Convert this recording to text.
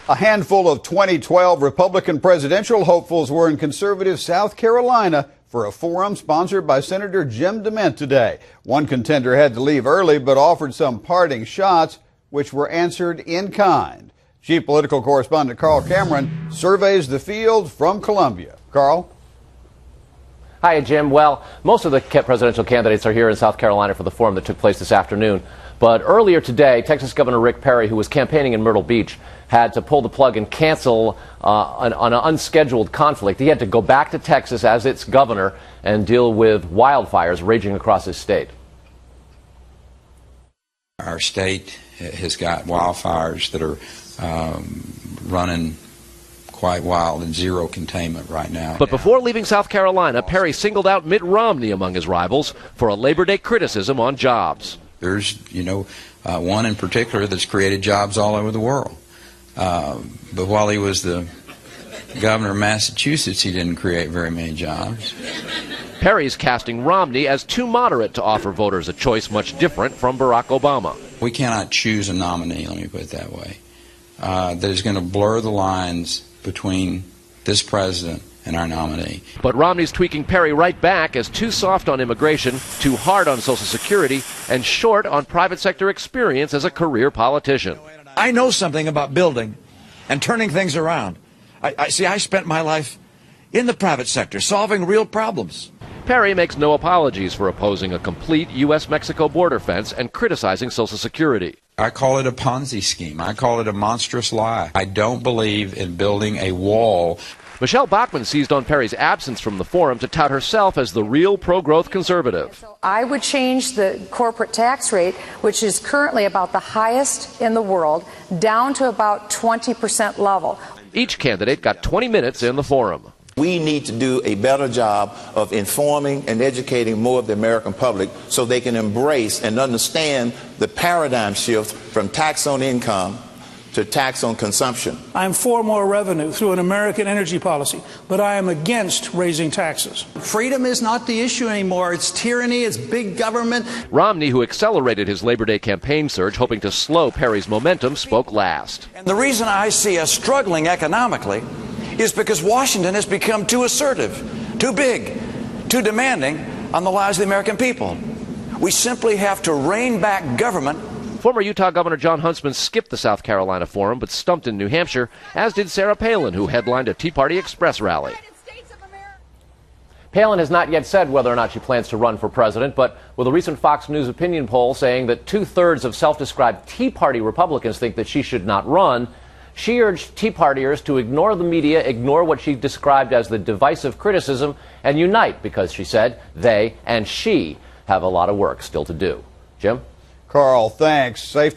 A handful of 2012 Republican presidential hopefuls were in conservative South Carolina for a forum sponsored by Senator Jim DeMint today. One contender had to leave early but offered some parting shots, which were answered in kind. Chief political correspondent Carl Cameron surveys the field from Columbia. Carl? Hi, Jim. Well, most of the presidential candidates are here in South Carolina for the forum that took place this afternoon. But earlier today, Texas Governor Rick Perry, who was campaigning in Myrtle Beach, had to pull the plug and cancel an unscheduled conflict. He had to go back to Texas as its governor and deal with wildfires raging across his state. Our state has got wildfires that are running quite wild and zero containment right now. But before leaving South Carolina, Perry singled out Mitt Romney among his rivals for a Labor Day criticism on jobs. There's, one in particular that's created jobs all over the world. But while he was the governor of Massachusetts, he didn't create very many jobs. Perry's casting Romney as too moderate to offer voters a choice much different from Barack Obama. We cannot choose a nominee, let me put it that way, that is going to blur the lines between this president and our nominee. But Romney's tweaking Perry right back as too soft on immigration, too hard on Social Security, and short on private sector experience as a career politician. I know something about building and turning things around. I spent my life in the private sector solving real problems. Perry makes no apologies for opposing a complete U.S.-Mexico border fence and criticizing Social Security. I call it a Ponzi scheme. I call it a monstrous lie. I don't believe in building a wall. Michelle Bachmann seized on Perry's absence from the forum to tout herself as the real pro-growth conservative. I would change the corporate tax rate, which is currently about the highest in the world, down to about 20% level. Each candidate got 20 minutes in the forum. We need to do a better job of informing and educating more of the American public so they can embrace and understand the paradigm shift from tax on income to tax on consumption. I'm for more revenue through an American energy policy, but I am against raising taxes. Freedom is not the issue anymore. It's tyranny, it's big government. Romney, who accelerated his Labor Day campaign surge, hoping to slow Perry's momentum, spoke last. And the reason I see us struggling economically is because Washington has become too assertive, too big, too demanding on the lives of the American people. We simply have to rein back government. Former Utah Governor Jon Huntsman skipped the South Carolina forum but stumped in New Hampshire, as did Sarah Palin, who headlined a Tea Party Express rally. Palin has not yet said whether or not she plans to run for president, but with a recent Fox News opinion poll saying that 2/3 of self-described Tea Party Republicans think that she should not run, she urged Tea Partiers to ignore the media, ignore what she described as the divisive criticism, and unite because, she said, they and she have a lot of work still to do. Jim? Carl, thanks. Safe